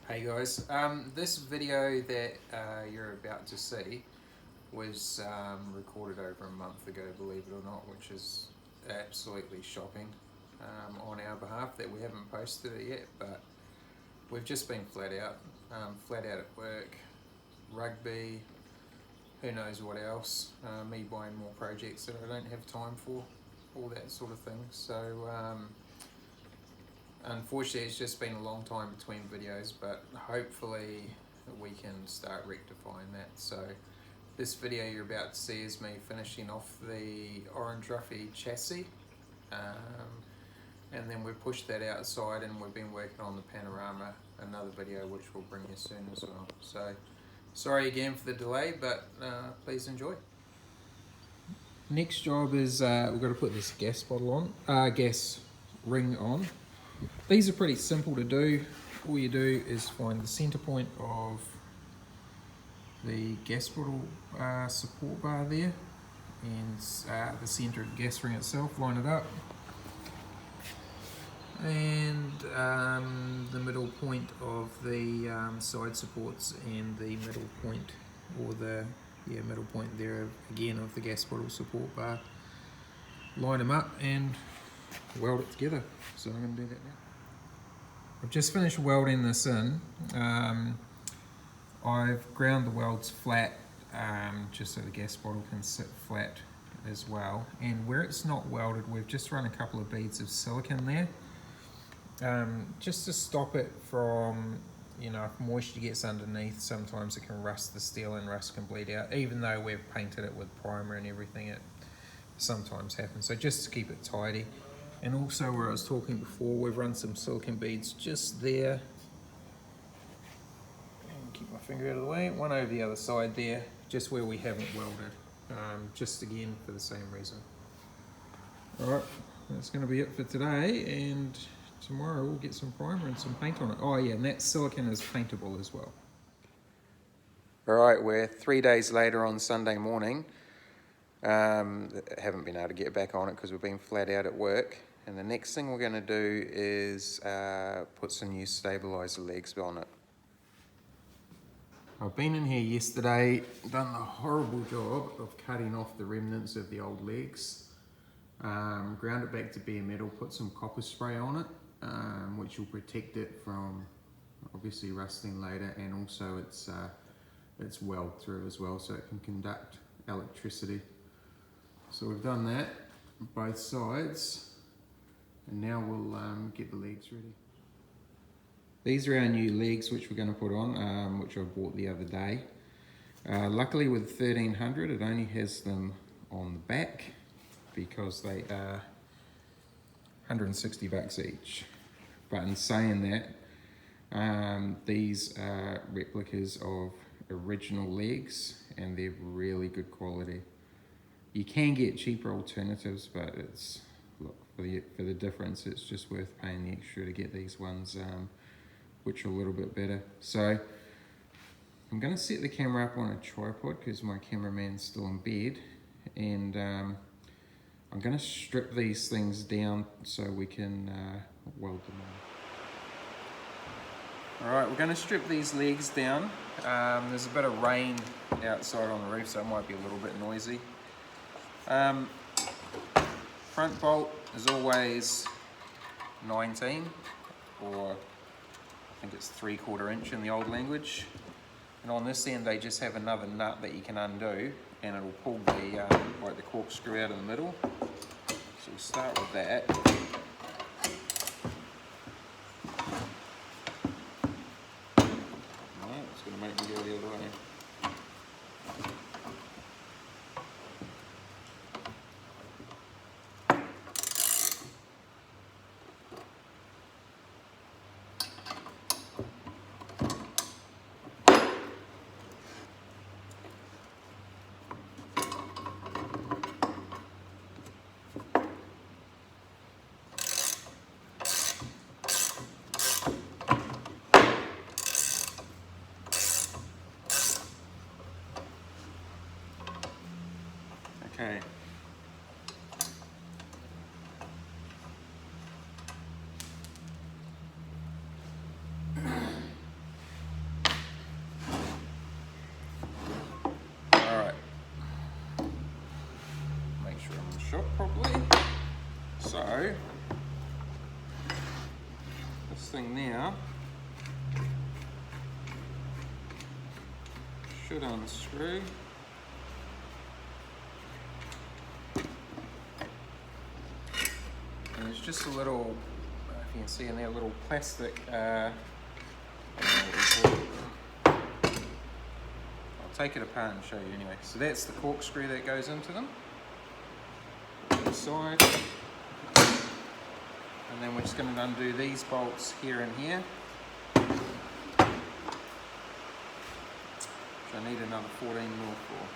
Hey guys, this video that you're about to see was recorded over a month ago, believe it or not, which is absolutely shocking on our behalf that we haven't posted it yet, but we've just been flat out at work, rugby, who knows what else, me buying more projects that I don't have time for, all that sort of thing. So unfortunately, it's just been a long time between videos, but hopefully we can start rectifying that. So this video you're about to see is me finishing off the Orange Ruffy chassis, and then we've pushed that outside and we've been working on the panorama, another video which we'll bring you soon as well. So sorry again for the delay, but please enjoy. Next job is we've got to put this gas bottle on, gas ring on. These are pretty simple to do. All you do is find the center point of the gas bottle support bar there and the center of the gas ring itself, line it up. And the middle point of the side supports and the middle point, or the middle point there again of the gas bottle support bar. Line them up and weld it together. So I'm going to do that now. I've just finished welding this in. I've ground the welds flat just so the gas bottle can sit flat as well. And where it's not welded, we've just run a couple of beads of silicone there just to stop it from, if moisture gets underneath, sometimes it can rust the steel and rust can bleed out. Even though we've painted it with primer and everything, it sometimes happens. So just to keep it tidy. And also, where I was talking before, we've run some silicone beads just there. And keep my finger out of the way. One over the other side there, just where we haven't welded. Just again for the same reason. Alright, that's going to be it for today. And tomorrow we'll get some primer and some paint on it. Oh yeah, and that silicone is paintable as well. Alright, we're 3 days later on Sunday morning. Haven't been able to get back on it because we've been flat out at work. And the next thing we're going to do is put some new stabilizer legs on it. I've been in here yesterday, done the horrible job of cutting off the remnants of the old legs. Ground it back to bare metal, put some copper spray on it, which will protect it from obviously rusting later, and also it's weld through as well, so it can conduct electricity. So we've done that, both sides, and now we'll get the legs ready. These are our new legs which we're going to put on, which I bought the other day. Luckily with 1300 it only has them on the back because they are 160 bucks each. But in saying that, these are replicas of original legs and they're really good quality. You can get cheaper alternatives, but it's, look, for the difference, it's just worth paying the extra to get these ones which are a little bit better. So I'm going to set the camera up on a tripod because my cameraman's still in bed, and I'm going to strip these things down so we can weld them on. Alright, we're going to strip these legs down. There's a bit of rain outside on the roof, so it might be a little bit noisy. Front bolt is always 19, or I think it's 3/4 inch in the old language. And on this end they just have another nut that you can undo, and it'll pull the like the corkscrew out of the middle. So we'll start with that. No, it's going to make me go the other way. should unscrew. And there's just a little, if you can see in there, a little plastic, I'll take it apart and show you anyway. So that's the corkscrew that goes into them. Side. And then we're just going to undo these bolts here and here. Which I need another 14 mil for.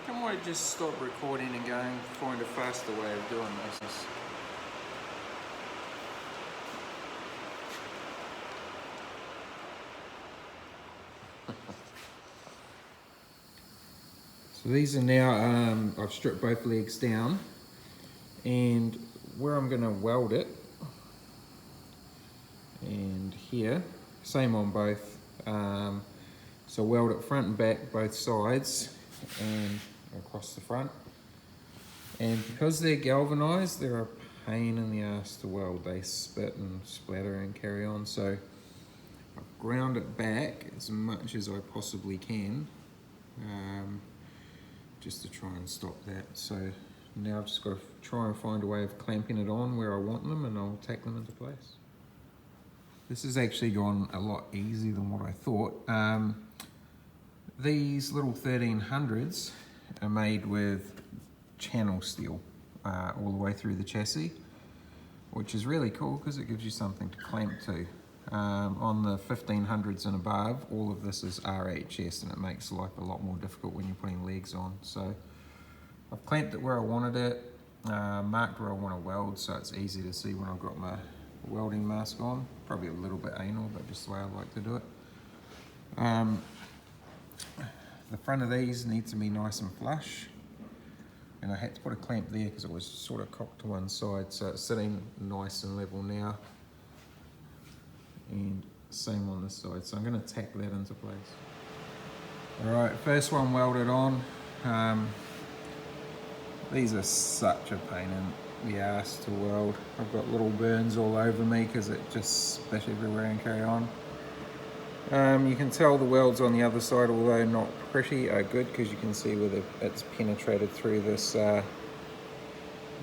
I might just stop recording and go and find a faster way of doing this. So these are now, I've stripped both legs down, and where I'm going to weld it, and here, same on both, so weld it front and back, both sides, and across the front. And because they're galvanized, they're a pain in the ass to weld. They spit and splatter and carry on, so I've ground it back as much as I possibly can, just to try and stop that. So now I've just got to try and find a way of clamping it on where I want them, and I'll tack them into place. This has actually gone a lot easier than what I thought. These little 1300s are made with channel steel all the way through the chassis, which is really cool because it gives you something to clamp to. On the 1500s and above, all of this is RHS, and it makes life a lot more difficult when you're putting legs on. So I've clamped it where I wanted it, marked where I want to weld, so it's easy to see when I've got my welding mask on. Probably a little bit anal, but just the way I like to do it. The front of these needs to be nice and flush, and I had to put a clamp there because it was sort of cocked to one side, so it's sitting nice and level now, and same on this side. So I'm going to tack that into place. Alright, first one welded on. These are such a pain in the ass to weld. I've got little burns all over me because it just spit everywhere and carry on. You can tell the welds on the other side, although not pretty, are good because you can see where it's penetrated through this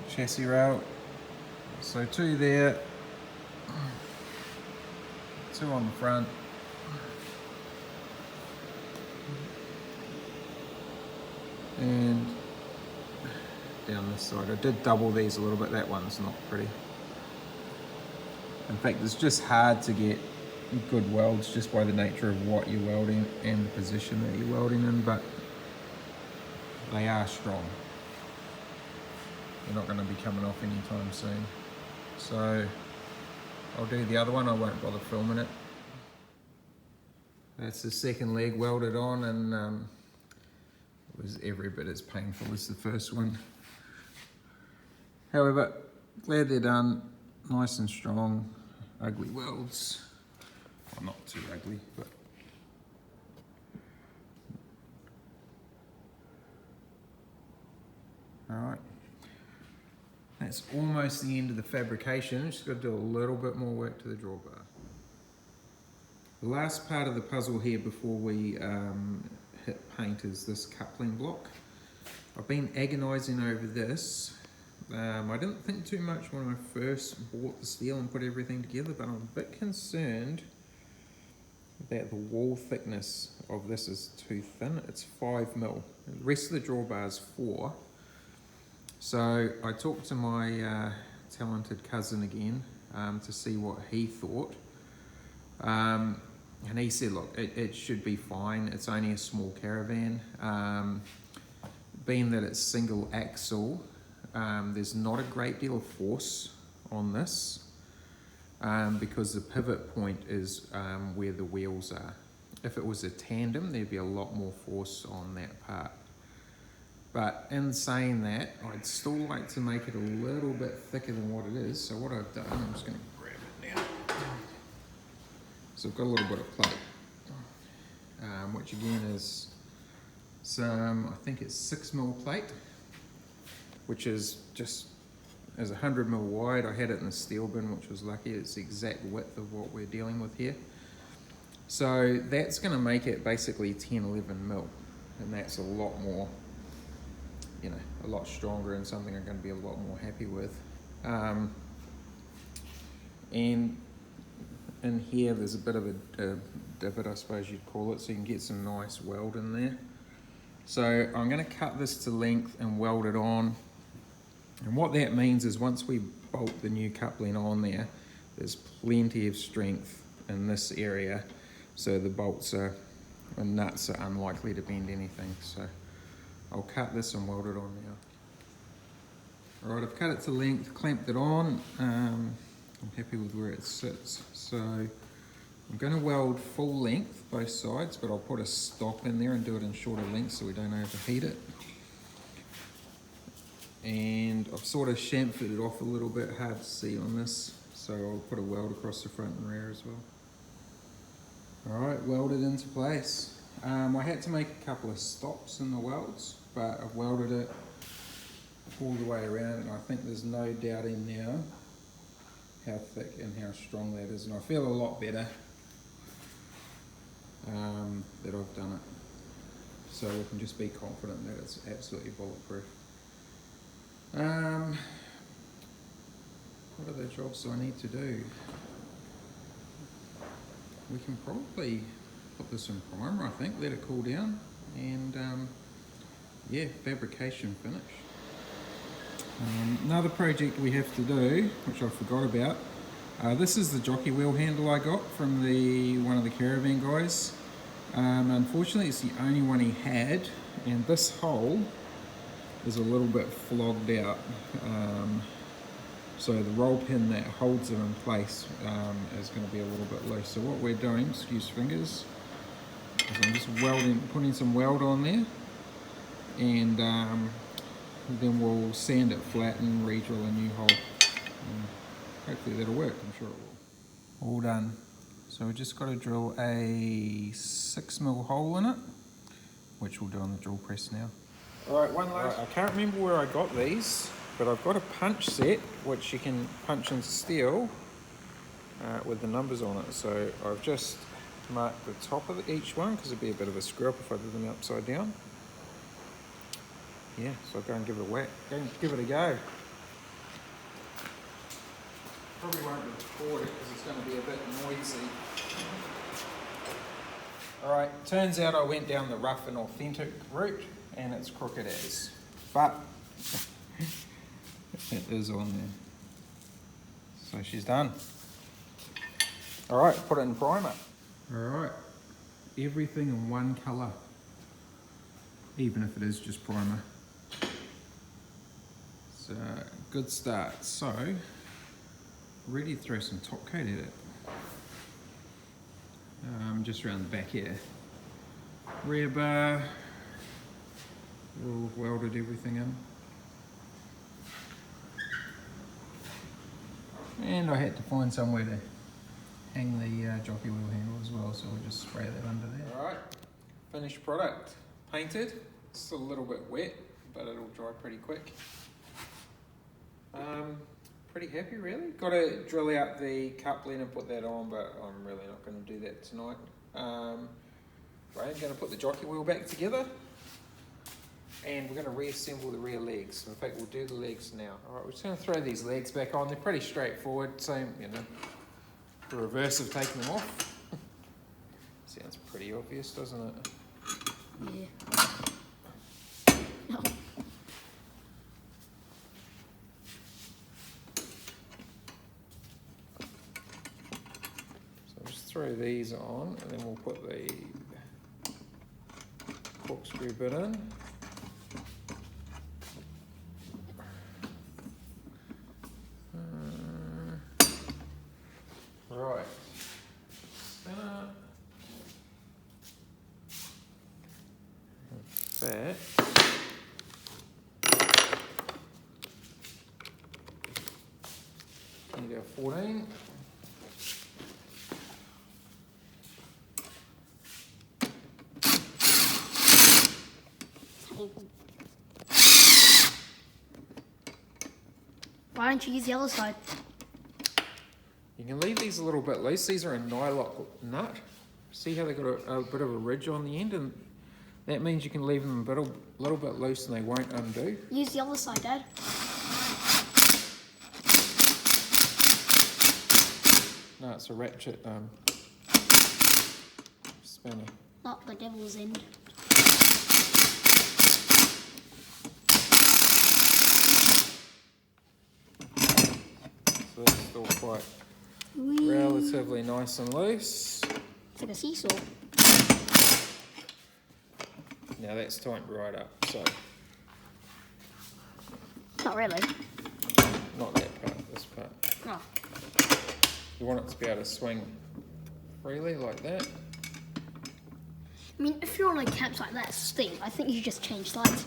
chassis rail. So 2 there, 2 on the front. And down this side. I did double these a little bit, that one's not pretty. In fact, it's just hard to get good welds just by the nature of what you're welding and the position that you're welding in, but they are strong. They're not going to be coming off anytime soon. So I'll do the other one, I won't bother filming it. That's the second leg welded on, and it was every bit as painful as the first one. However, glad they're done, nice and strong, ugly welds. Well, not too ugly, but alright. That's almost the end of the fabrication. Just got to do a little bit more work to the drawbar. The last part of the puzzle here before we hit paint is this coupling block. I've been agonising over this. I didn't think too much when I first bought the steel and put everything together, but I'm a bit concerned that the wall thickness of this is too thin. It's 5 mil. The rest of the drawbar is 4. So I talked to my talented cousin again to see what he thought. And he said, look, it should be fine. It's only a small Caravan. being that it's single axle, there's not a great deal of force on this because the pivot point is where the wheels are. If it was a tandem, there'd be a lot more force on that part. But in saying that, I'd still like to make it a little bit thicker than what it is. So what I've done, I'm just going to grab it now. So I've got a little bit of plate, which again is some, I think it's 6mm plate, which is just as 100mm wide. I had it in the steel bin, which was lucky. It's the exact width of what we're dealing with here. So that's going to make it basically 10-11mm, and that's a lot more, you know, a lot stronger and something I'm going to be a lot more happy with. And in here there's a bit of a divot, I suppose you'd call it, so you can get some nice weld in there. So I'm going to cut this to length and weld it on. And what that means is once we bolt the new coupling on there, there's plenty of strength in this area, so the bolts and nuts are unlikely to bend anything. So I'll cut this and weld it on now. Alright, I've cut it to length, clamped it on. I'm happy with where it sits. So I'm going to weld full length both sides, but I'll put a stop in there and do it in shorter lengths so we don't overheat it. And I've sort of chamfered it off a little bit, hard to see on this, so I'll put a weld across the front and rear as well. Alright, welded into place. I had to make a couple of stops in the welds, but I've welded it all the way around, and I think there's no doubting now how thick and how strong that is, and I feel a lot better that I've done it. So we can just be confident that it's absolutely bulletproof. What other jobs do I need to do? We can probably put this in primer, I think, let it cool down, and yeah, fabrication finish. Another project we have to do, which I forgot about, this is the jockey wheel handle I got from one of the Caravan guys. Unfortunately, it's the only one he had, and this hole is a little bit flogged out. So the roll pin that holds them in place is going to be a little bit loose. So what we're doing, excuse fingers, is I'm just putting some weld on there, and then we'll sand it flat and re-drill a new hole. And hopefully that'll work, I'm sure it will. All done. So we've just got to drill a 6mm hole in it, which we'll do on the drill press now. Alright, one last. I can't remember where I got these, but I've got a punch set which you can punch into steel with the numbers on it. So I've just marked the top of each one because it'd be a bit of a screw up if I did them upside down. Yeah, so I'll go and give it a whack. Go and give it a go. Probably won't record it because it's going to be a bit noisy. Alright, turns out I went down the rough and authentic route, and it's crooked as. But it is on there. So she's done. Alright, put it in primer. Alright, everything in one colour, even if it is just primer. So, good start. So, ready to throw some top coat at it. Just around the back here. Rear bar, we've welded everything in. And I had to find somewhere to hang the jockey wheel handle as well, so we'll just spray that under there. Alright, finished product. Painted. It's still a little bit wet, but it'll dry pretty quick. Pretty happy really. Got to drill out the coupling and put that on, but I'm really not going to do that tonight. I'm going to put the jockey wheel back together, and we're going to reassemble the rear legs. In fact, we'll do the legs now. Alright, we're just going to throw these legs back on. They're pretty straightforward, same, you know, the reverse of taking them off. Sounds pretty obvious, doesn't it? Yeah. No. Throw these on, and then we'll put the corkscrew bit in. fat. Need our 14. Why don't you use the other side? You can leave these a little bit loose. These are a nylock nut. See how they got a bit of a ridge on the end, and that means you can leave them a little bit loose and they won't undo. Use the other side, Dad. No, it's a ratchet spanner. Not the devil's end. So that's still quite Whee. relatively nice and loose. It's like a seesaw. Now that's tightened right up, so Not really. not that part, this part. Oh. You want it to be able to swing freely like that. I mean, if you're on a campsite that's steep, I think you should just change sides.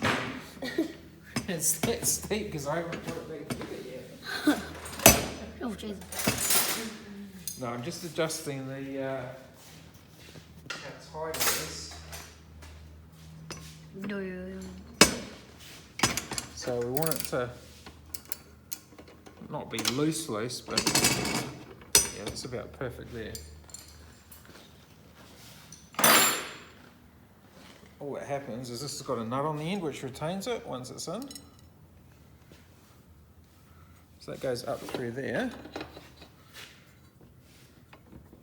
It's that steep because I haven't put it back together yet. Oh, jeez. No, I'm just adjusting the how tight it is. No. So we want it to not be loose, but yeah, that's about perfect there. All that happens is this has got a nut on the end which retains it once it's in. So that goes up through there.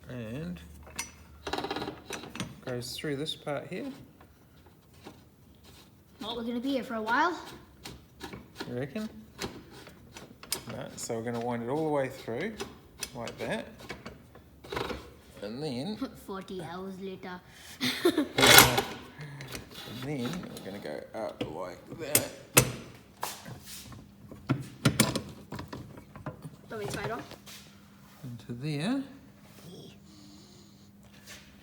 And goes through this part here. Well, we're going to be here for a while. You reckon? No, so we're going to wind it all the way through, like that. And then... 40 hours later. And then we're going to go up like that. Let me try it on. Into there.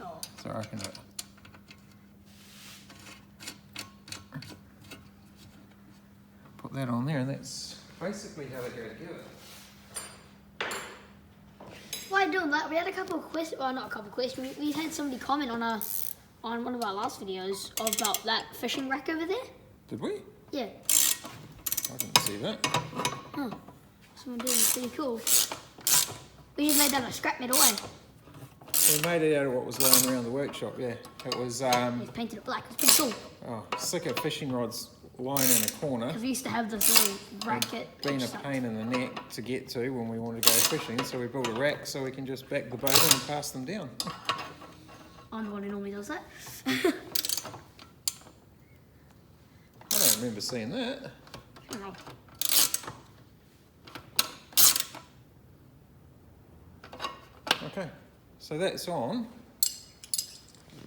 Oh. So I can... Put that on there, and that's basically how they go together. While doing that, we had a couple of questions. Well, not a couple of questions. We had somebody comment on one of our last videos about that fishing rack over there. Did we? Yeah. I didn't see that. Oh, someone did. It's pretty cool. We just made that a scrap metal way. We made it out of what was lying around the workshop, yeah. It was, We painted it black. It's pretty cool. sick of fishing rods lying in a corner. Because we used to have this little bracket. Been a pain in the neck to get to when we wanted to go fishing, so we built a rack so we can just back the boat in and pass them down. I'm the one who normally does that. I don't remember seeing that. I don't know. Okay, so that's on.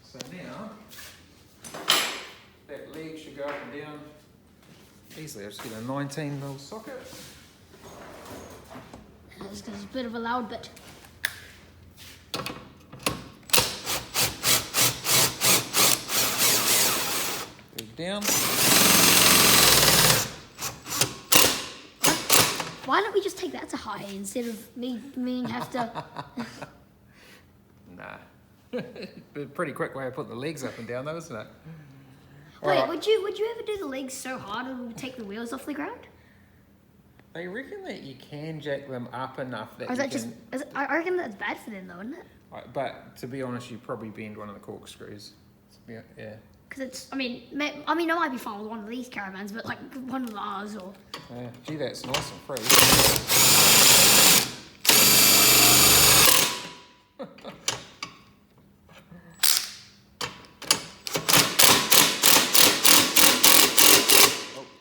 So now, that leg should go up and down easily. I'll just get a 19mm socket. It's a bit of a loud bit. Go down. Why don't we just take that to high instead of me have to... Nah. But a pretty quick way of putting the legs up and down though, isn't it? Wait, Alright. would you ever do the legs so hard it would take the wheels off the ground? They reckon that you can jack them up enough that Or is you that can... just... I reckon that's bad for them though, isn't it? But to be honest, you probably bend one of the corkscrews. Yeah. Because it's... I mean, I might be fine with one of these caravans, but like one of ours or... Yeah. Gee, that's nice and free.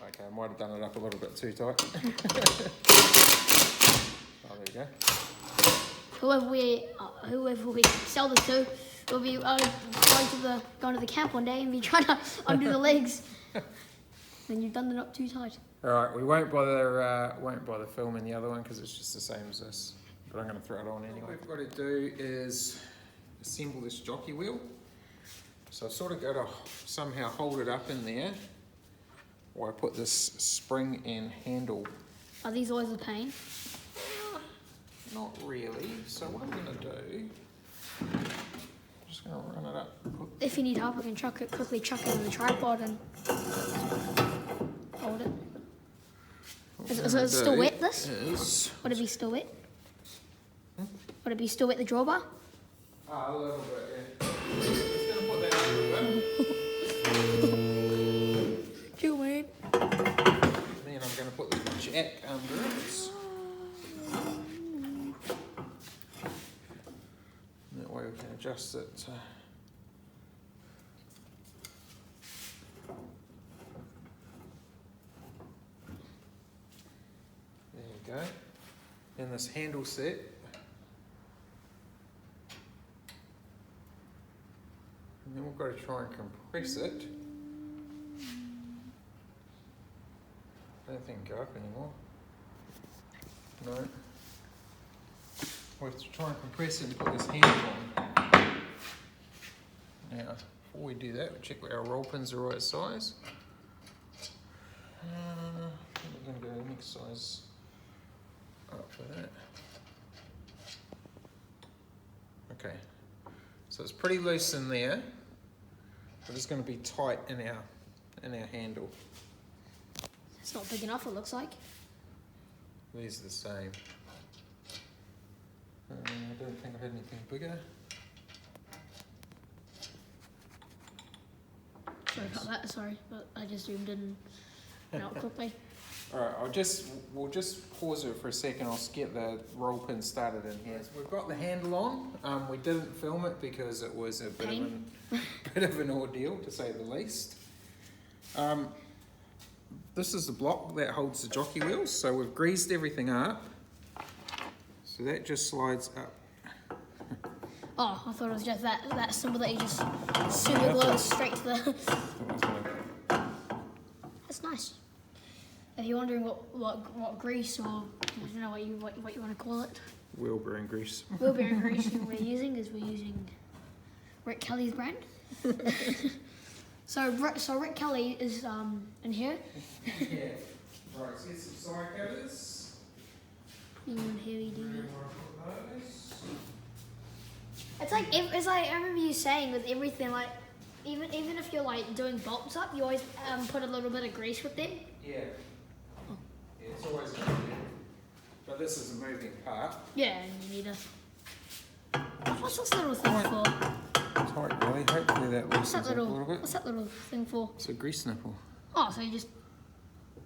Okay, I might have done it up a little bit too tight. Oh, there you go. Whoever we sell this to will be going to the camp one day and be trying to undo the legs. Then you've done it up too tight. All right, we won't bother filming the other one because it's just the same as this. But I'm going to throw it on anyway. What we've got to do is assemble this jockey wheel. So I've sort of got to somehow hold it up in there, or I put this spring and handle. Are these always a pain? Not really. So what I'm going to do, I'm just going to run it up. If you need help, I can quickly chuck it in the tripod and hold it. Is it still wet, this? Is Would it be still wet? Would it be still wet, the drawbar? a little bit, yeah. Just going to put that up a bit. Chill, mate. Then I'm going to put the jack under it. That way we can adjust it. There you go. Then this handle set. And then we've got to try and compress it. I don't think it can go up anymore. No. We have to try and compress it and put this handle on. Now, before we do that, we'll check our roll pins are the right size. We're going to go next size up for that. Okay, so it's pretty loose in there, but it's going to be tight in our handle. It's not big enough, it looks like. These are the same. I don't think I had anything bigger. Sorry about that, sorry, but I just zoomed in and out quickly. Alright, we'll just pause it for a second. I'll get the roll pin started in here. So we've got the handle on. We didn't film it because it was a bit of an ordeal, to say the least. This is the block that holds the jockey wheels. So we've greased everything up. So that just slides up. Oh, I thought it was just that symbol that you just super glue straight to the... That's nice. If you're wondering what grease, or I don't know what you want to call it, Wheel bearing grease. wheel bearing grease we're using Rick Kelly's brand. So Rick Kelly is in here. Yeah. Right, so get some side covers. Heavy duty. It's like I remember you saying with everything, like even if you're like doing bolts up, you always put a little bit of grease with them. Yeah. Yeah, it's always going to be. But this is a moving part. Yeah, and you need a. What's this little thing for? Tight, really. Hopefully that loosens up a little bit. What's that little thing for? It's a grease nipple. Oh, so you just.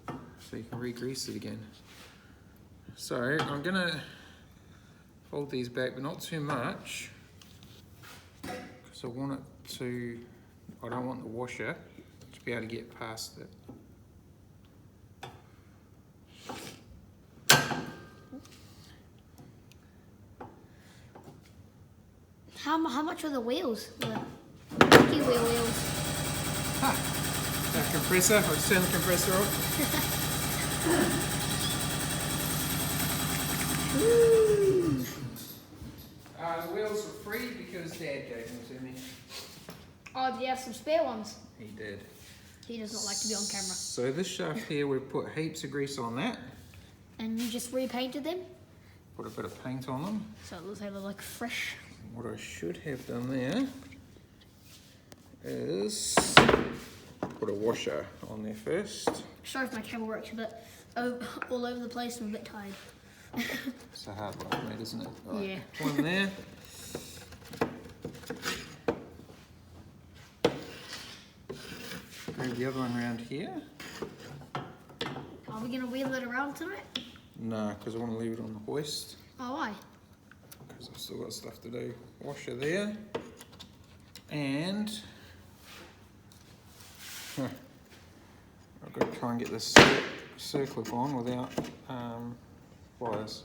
So you can re-grease it again. So I'm going to fold these back, but not too much. Because I want it to, I don't want the washer to be able to get past it. How much are the wheels? The jockey wheels. Ha! That compressor, I'll just turn the compressor off. The wheels were free because Dad gave them to me. Oh, do you have some spare ones? He did. He does not like to be on camera. So this shaft here, we've put heaps of grease on that. And you just repainted them? Put a bit of paint on them. So it looks like they look fresh. What I should have done there is put a washer on there first. Sorry if my camera works a bit all over the place. I'm a bit tired. It's a hard one, mate, isn't it? Right. Yeah. One there. Grab the other one around here. Are we going to wheel it around tonight? No, because I want to leave it on the hoist. Oh, why? Because I've still got stuff to do. Washer there. And I've got to try and get this circlip on without pliers.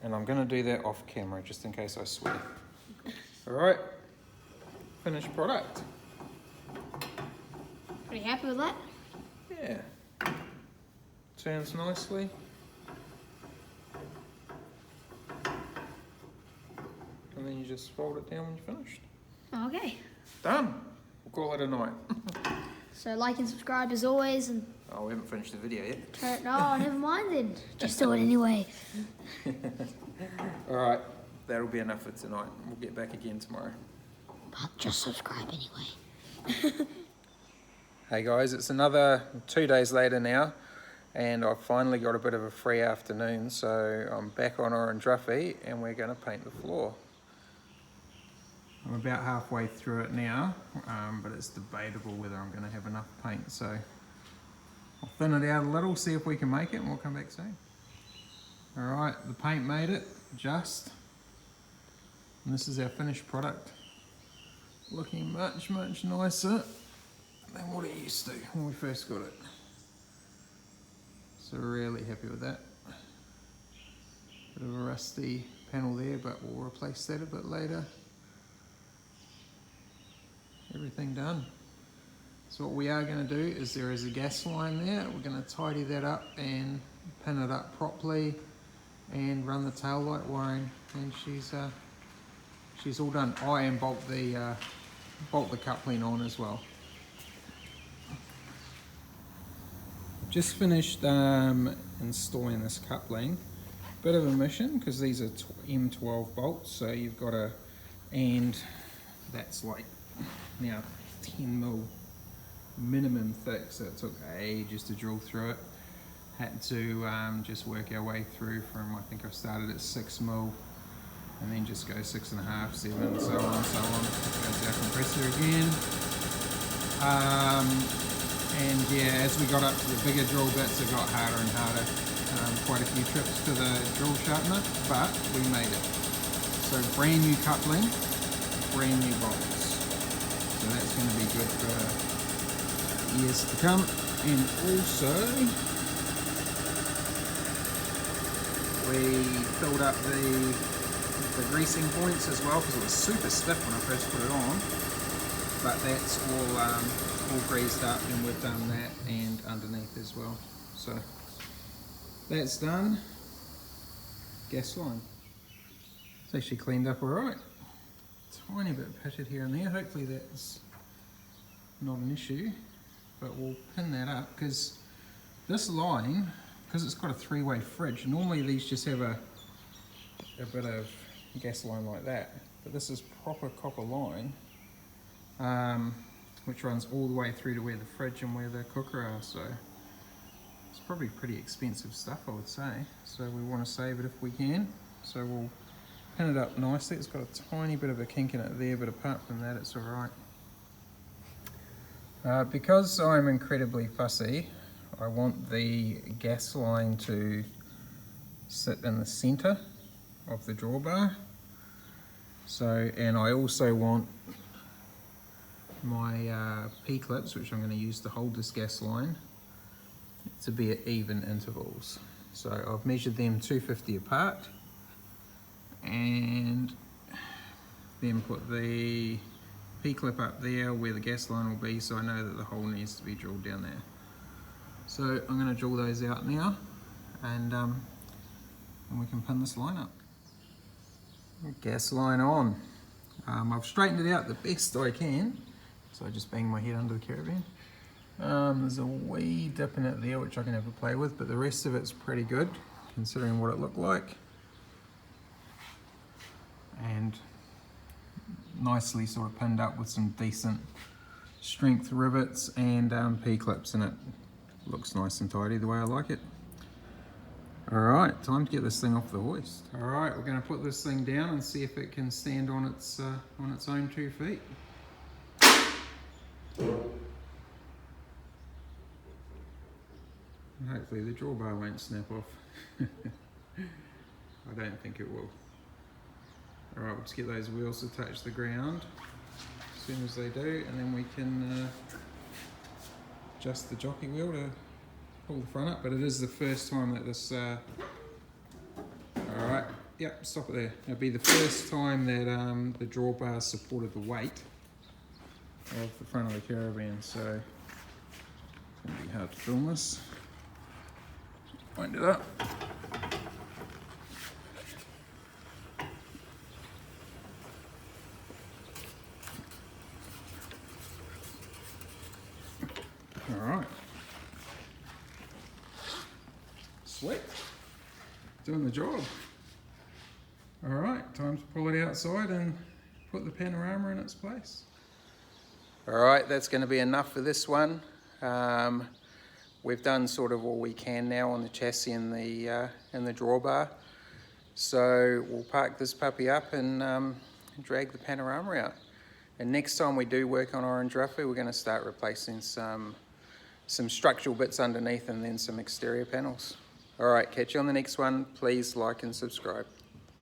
And I'm going to do that off camera just in case I swear. Alright, finished product. Pretty happy with that? Yeah. Turns nicely. And then you just fold it down when you're finished. Okay. Done. We'll call it a night. So like and subscribe as always, and Oh, we haven't finished the video yet. no, never mind then. Just do it anyway. Alright, that'll be enough for tonight. We'll get back again tomorrow. But just subscribe anyway. Hey guys, it's another 2 days later now, and I've finally got a bit of a free afternoon, so I'm back on Orange Ruffy and we're going to paint the floor. I'm about halfway through it now, but it's debatable whether I'm going to have enough paint, so I'll thin it out a little, see if we can make it, and we'll come back soon. Alright, the paint made it, just. And this is our finished product. Looking much, much nicer than what it used to when we first got it. So really happy with that. Bit of a rusty panel there, but we'll replace that a bit later. Everything done. So what we are going to do is there is a gas line there. We're going to tidy that up and pin it up properly and run the tail light wiring, and she's all done. Oh, and bolt the coupling on as well. Just finished installing this coupling. Bit of a mission because these are M12 bolts, so you've got to, and that's like now 10mm minimum thick, so it took ages to drill through it. Had to just work our way through from, I think I started at 6mm and then just go 6.5, 7, and so on and so on. Goes our compressor again. And yeah, as we got up to the bigger drill bits, it got harder and harder. Quite a few trips to the drill sharpener, but we made it. So brand new coupling, brand new bolts. So that's going to be good for years to come. And also, we filled up the greasing points as well, because it was super stiff when I first put it on. But that's all greased up, and we've done that and underneath as well. So that's done. Gas line. It's actually cleaned up alright. Tiny bit pitted here and there. Hopefully that's not an issue, but we'll pin that up, because this line, because it's got a three-way fridge, normally these just have a bit of gas line like that, but this is proper copper line, which runs all the way through to where the fridge and where the cooker are, so it's probably pretty expensive stuff, I would say, so we want to save it if we can. So we'll pin it up nicely. It's got a tiny bit of a kink in it there, but apart from that it's alright. Because I'm incredibly fussy, I want the gas line to sit in the centre of the drawbar. So, and I also want my P-clips, which I'm going to use to hold this gas line, to be at even intervals. So I've measured them 250 apart, and then put the P-clip up there where the gas line will be, so I know that the hole needs to be drilled down there. So I'm going to drill those out now, and we can pin this line up. Gas line on. I've straightened it out the best I can, so I just bang my head under the Caravan. There's a wee dip in it there which I can have a play with, but the rest of it's pretty good considering what it looked like. And nicely sort of pinned up with some decent strength rivets and P-clips, and it looks nice and tidy the way I like it. Alright, time to get this thing off the hoist. Alright, we're going to put this thing down and see if it can stand on its own 2 feet. And hopefully the drawbar won't snap off. I don't think it will. Alright, we'll just get those wheels to touch the ground as soon as they do, and then we can adjust the jockey wheel to pull the front up. But it is the first time that this alright, yep, stop it there. It'll be the first time that the drawbar supported the weight of the front of the Caravan, so it's going to be hard to film this. Wind it up. All right. Sweet. Doing the job. All right, time to pull it outside and put the panorama in its place. All right, that's going to be enough for this one. We've done sort of all we can now on the chassis and the drawbar. So we'll park this puppy up and drag the panorama out. And next time we do work on Orange Ruffy, we're going to start replacing some structural bits underneath and then some exterior panels. All right, catch you on the next one. Please like and subscribe.